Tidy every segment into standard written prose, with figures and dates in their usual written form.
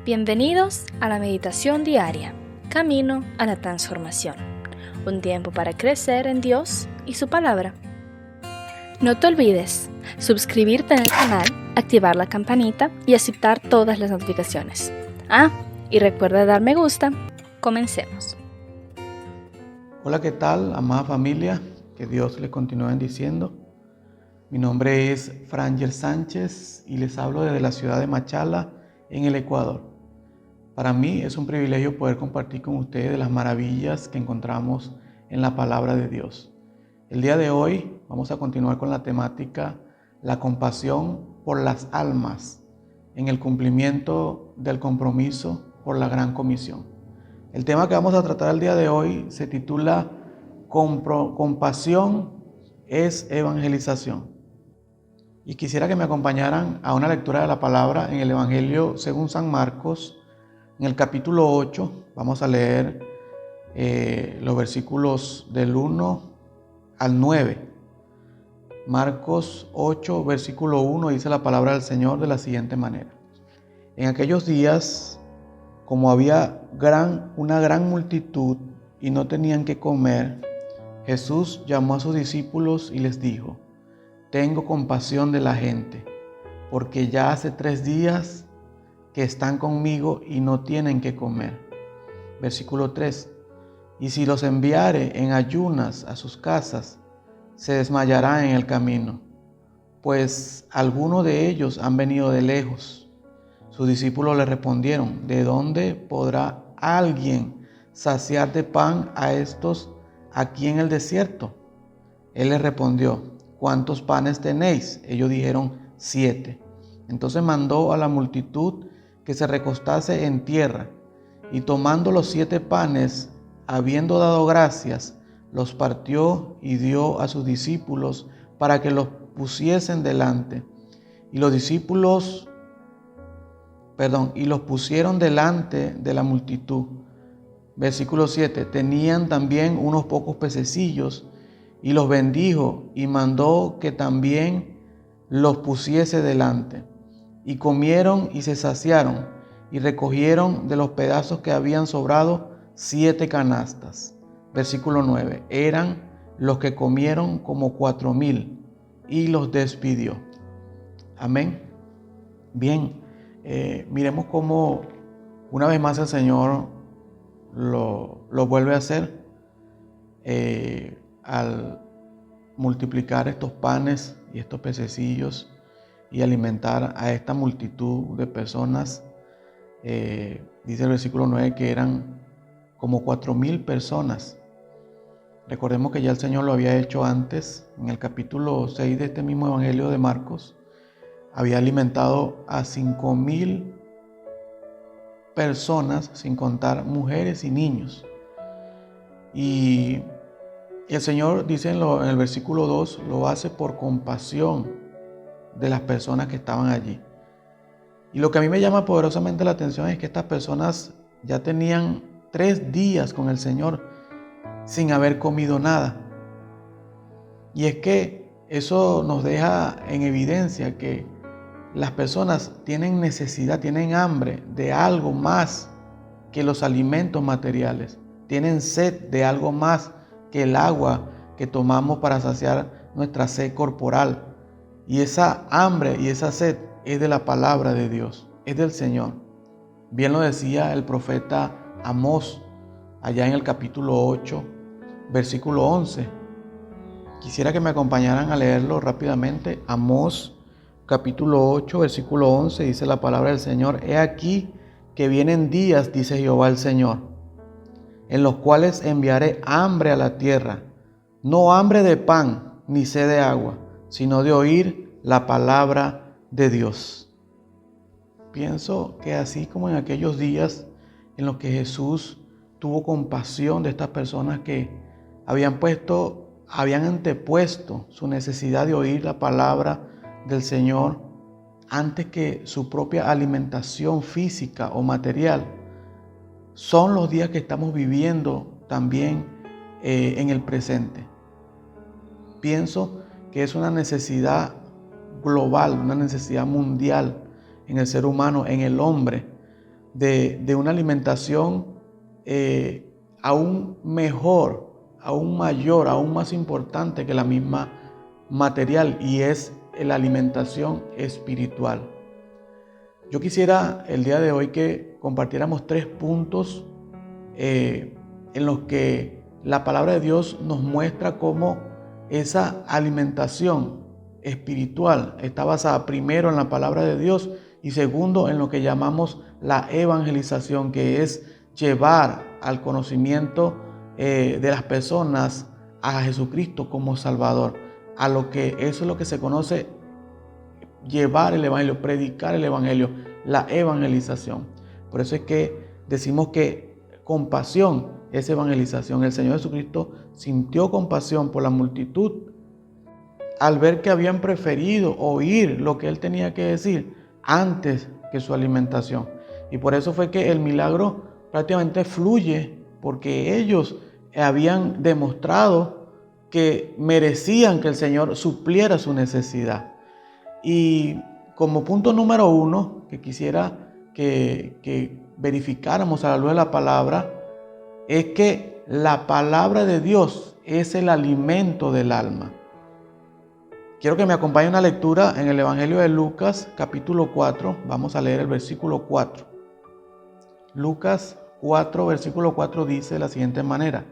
Bienvenidos a la meditación diaria, camino a la transformación. Un tiempo para crecer en Dios y su palabra. No te olvides suscribirte en el canal, activar la campanita y aceptar todas las notificaciones. Y recuerda dar me gusta. Comencemos. Hola, ¿qué tal, amada familia? Que Dios les continúe bendiciendo. Mi nombre es Franger Sánchez y les hablo desde la ciudad de Machala, en el Ecuador. Para mí es un privilegio poder compartir con ustedes las maravillas que encontramos en la palabra de Dios. El día de hoy vamos a continuar con la temática la compasión por las almas en el cumplimiento del compromiso por la Gran Comisión. El tema que vamos a tratar el día de hoy se titula Compasión es evangelización. Y quisiera que me acompañaran a una lectura de la palabra en el Evangelio según San Marcos, en el capítulo 8. Vamos a leer los versículos del 1 al 9. Marcos 8, versículo 1, dice la palabra del Señor de la siguiente manera. En aquellos días, como había una gran multitud y no tenían qué comer, Jesús llamó a sus discípulos y les dijo: Tengo compasión de la gente, porque ya hace 3 días que están conmigo y no tienen qué comer. Versículo 3. Y si los enviare en ayunas a sus casas, se desmayarán en el camino, pues algunos de ellos han venido de lejos. Sus discípulos le respondieron: ¿De dónde podrá alguien saciar de pan a estos aquí en el desierto? Él les respondió: ¿Cuántos panes tenéis? Ellos dijeron: 7. Entonces mandó a la multitud que se recostase en tierra, y tomando los 7 panes, habiendo dado gracias, los partió y dio a sus discípulos para que los pusiesen delante. Y los pusieron delante de la multitud. Versículo 7. Tenían también unos pocos pececillos, y los bendijo y mandó que también los pusiese delante. Y comieron y se saciaron, y recogieron de los pedazos que habían sobrado 7 canastas. Versículo 9. Eran los que comieron como 4,000, y los despidió. Amén. Bien, miremos cómo una vez más el Señor lo vuelve a hacer al multiplicar estos panes y estos pececillos y alimentar a esta multitud de personas. Dice el versículo 9 que eran como 4,000 personas. Recordemos que ya el Señor lo había hecho antes. En el capítulo 6 de este mismo Evangelio de Marcos, había alimentado a 5,000 personas, sin contar mujeres y niños. Y el Señor, dice en el versículo 2, lo hace por compasión de las personas que estaban allí. Y lo que a mí me llama poderosamente la atención es que estas personas ya tenían 3 días con el Señor sin haber comido nada. Y es que eso nos deja en evidencia que las personas tienen necesidad, tienen hambre de algo más que los alimentos materiales. Tienen sed de algo más que el agua que tomamos para saciar nuestra sed corporal. Y esa hambre y esa sed es de la palabra de Dios, es del Señor. Bien lo decía el profeta Amós, allá en el capítulo 8, versículo 11. Quisiera que me acompañaran a leerlo rápidamente. Amós, capítulo 8, versículo 11, dice la palabra del Señor: He aquí que vienen días, dice Jehová el Señor, en los cuales enviaré hambre a la tierra, no hambre de pan ni sed de agua, sino de oír la palabra de Dios. Pienso que así como en aquellos días en los que Jesús tuvo compasión de estas personas que habían antepuesto su necesidad de oír la palabra del Señor antes que su propia alimentación física o material, son los días que estamos viviendo también en el presente. Pienso que es una necesidad global, una necesidad mundial en el ser humano, en el hombre, de una alimentación aún mejor, aún mayor, aún más importante que la misma material, y es la alimentación espiritual. Yo quisiera el día de hoy que compartiéramos 3 puntos en los que la palabra de Dios nos muestra cómo esa alimentación espiritual está basada primero en la palabra de Dios y segundo en lo que llamamos la evangelización, que es llevar al conocimiento de las personas a Jesucristo como Salvador, a lo que eso es lo que se conoce llevar el evangelio, predicar el evangelio, la evangelización. Por eso es que decimos que compasión es evangelización. El Señor Jesucristo sintió compasión por la multitud al ver que habían preferido oír lo que Él tenía que decir antes que su alimentación. Y por eso fue que el milagro prácticamente fluye, porque ellos habían demostrado que merecían que el Señor supliera su necesidad. Y como punto número 1 que quisiera que verificáramos a la luz de la palabra, es que la palabra de Dios es el alimento del alma. Quiero que me acompañe una lectura en el Evangelio de Lucas, capítulo 4. Vamos a leer el versículo 4. Lucas 4, versículo 4 dice de la siguiente manera: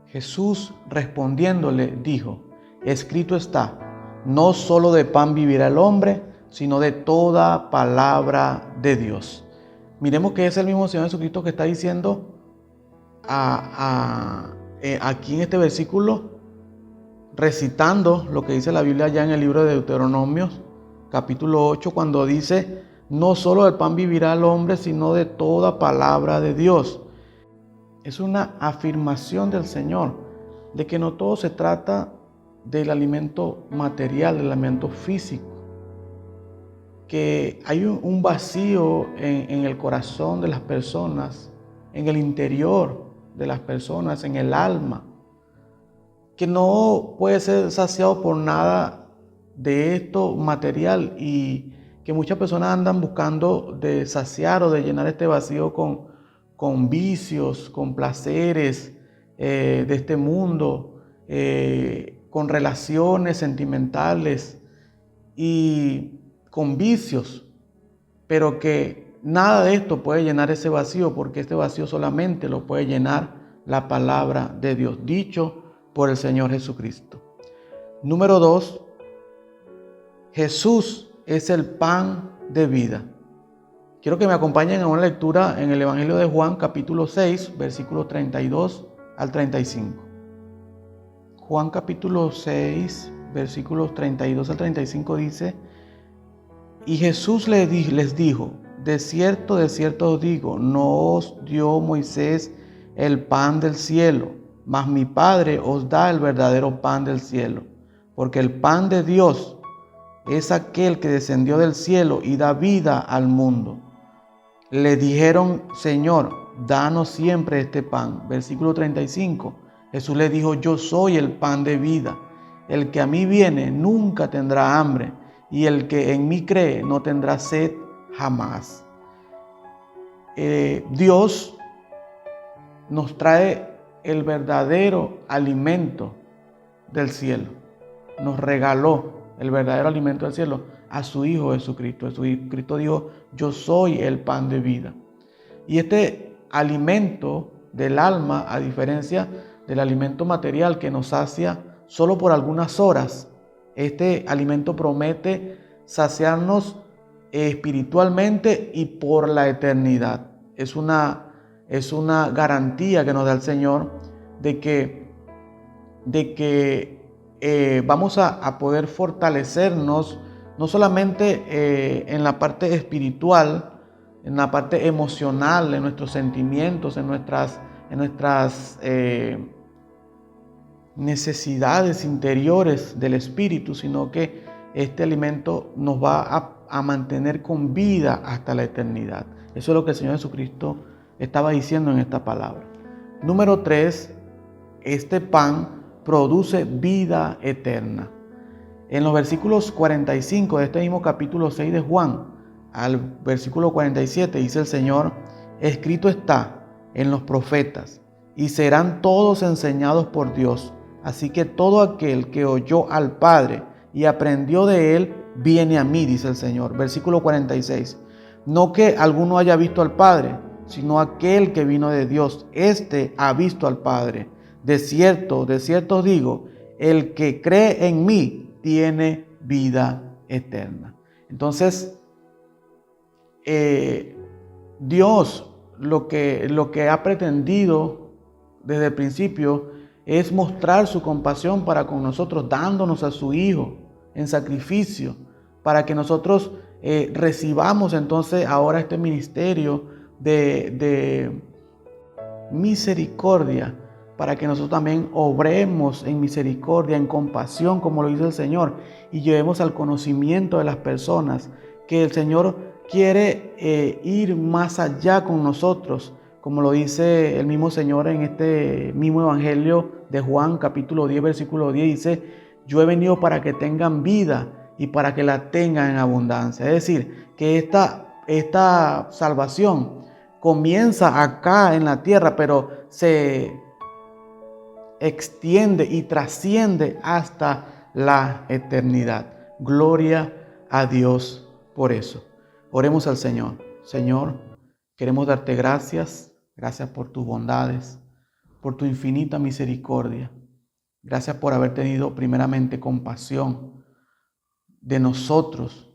Jesús respondiéndole dijo: escrito está, no solo de pan vivirá el hombre, sino de toda palabra de Dios. Miremos que es el mismo Señor Jesucristo que está diciendo aquí en este versículo, recitando lo que dice la Biblia ya en el libro de Deuteronomio, capítulo 8, cuando dice: no solo del pan vivirá el hombre, sino de toda palabra de Dios. Es una afirmación del Señor de que no todo se trata del alimento material, del alimento físico, que hay un vacío en el corazón de las personas, en el interior de las personas, en el alma, que no puede ser saciado por nada de esto material, y que muchas personas andan buscando de saciar o de llenar este vacío con vicios, con placeres de este mundo, con relaciones sentimentales y con vicios, pero que nada de esto puede llenar ese vacío, porque este vacío solamente lo puede llenar la palabra de Dios, dicho por el Señor Jesucristo. Número 2, Jesús es el pan de vida. Quiero que me acompañen a una lectura en el Evangelio de Juan, capítulo 6, versículos 32 al 35. Juan capítulo 6, versículos 32 al 35 dice: y Jesús les dijo: de cierto os digo, no os dio Moisés el pan del cielo, mas mi Padre os da el verdadero pan del cielo, porque el pan de Dios es aquel que descendió del cielo y da vida al mundo. Le dijeron: Señor, danos siempre este pan. Versículo 35. Jesús le dijo: yo soy el pan de vida. El que a mí viene nunca tendrá hambre, y el que en mí cree no tendrá sed jamás. Dios nos trae el verdadero alimento del cielo. Nos regaló el verdadero alimento del cielo a su Hijo Jesucristo. Jesucristo dijo: yo soy el pan de vida. Y este alimento del alma, a diferencia del alimento material que nos sacia solo por algunas horas, este alimento promete saciarnos espiritualmente y por la eternidad. Es una garantía que nos da el Señor de que vamos a poder fortalecernos no solamente en la parte espiritual, en la parte emocional, en nuestros sentimientos, en nuestras necesidades interiores del espíritu, sino que este alimento nos va a mantener con vida hasta la eternidad. Eso es lo que el Señor Jesucristo estaba diciendo en esta palabra. Número 3, este pan produce vida eterna. En los versículos 45 de este mismo capítulo 6 de Juan, al versículo 47, dice el Señor: escrito está en los profetas, y serán todos enseñados por Dios. Así que todo aquel que oyó al Padre y aprendió de Él, viene a mí, dice el Señor. Versículo 46. No que alguno haya visto al Padre, sino aquel que vino de Dios. Este ha visto al Padre. De cierto os digo, el que cree en mí tiene vida eterna. Entonces, Dios lo que ha pretendido desde el principio es mostrar su compasión para con nosotros, dándonos a su Hijo en sacrificio, para que nosotros recibamos entonces ahora este ministerio de misericordia, para que nosotros también obremos en misericordia, en compasión, como lo dice el Señor, y llevemos al conocimiento de las personas que el Señor quiere ir más allá con nosotros, como lo dice el mismo Señor en este mismo Evangelio de Juan, capítulo 10, versículo 10, dice: yo he venido para que tengan vida y para que la tengan en abundancia. Es decir, que esta salvación comienza acá en la tierra, pero se extiende y trasciende hasta la eternidad. Gloria a Dios por eso. Oremos al Señor. Señor, queremos darte gracias por tus bondades, por tu infinita misericordia. Gracias por haber tenido primeramente compasión de nosotros,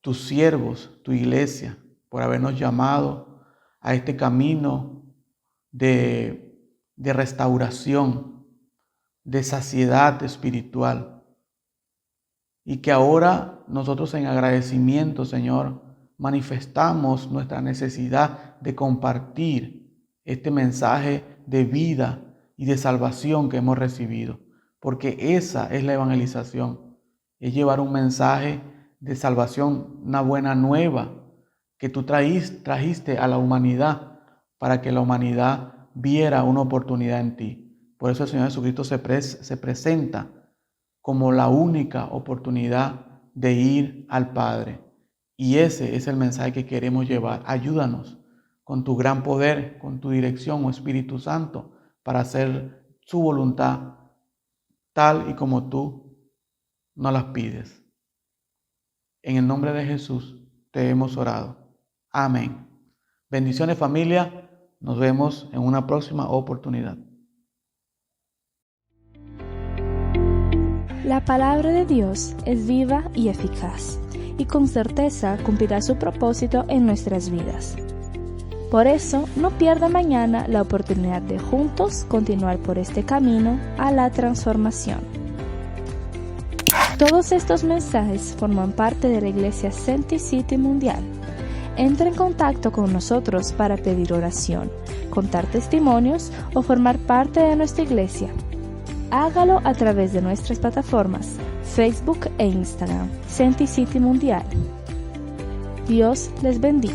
tus siervos, tu iglesia, por habernos llamado a este camino de restauración, de saciedad espiritual. Y que ahora nosotros en agradecimiento, Señor, manifestamos nuestra necesidad de compartir este mensaje de vida y de salvación que hemos recibido. Porque esa es la evangelización, es llevar un mensaje de salvación, una buena nueva que tú trajiste a la humanidad para que la humanidad viera una oportunidad en ti. Por eso el Señor Jesucristo se presenta como la única oportunidad de ir al Padre. Y ese es el mensaje que queremos llevar. Ayúdanos con tu gran poder, con tu dirección, oh Espíritu Santo, para hacer su voluntad tal y como tú nos las pides. En el nombre de Jesús te hemos orado. Amén. Bendiciones, familia. Nos vemos en una próxima oportunidad. La palabra de Dios es viva y eficaz, y con certeza cumplirá su propósito en nuestras vidas. Por eso, no pierda mañana la oportunidad de juntos continuar por este camino a la transformación. Todos estos mensajes forman parte de la Iglesia Senti City Mundial. Entra en contacto con nosotros para pedir oración, contar testimonios o formar parte de nuestra iglesia. Hágalo a través de nuestras plataformas Facebook e Instagram, Senti City Mundial. Dios les bendiga.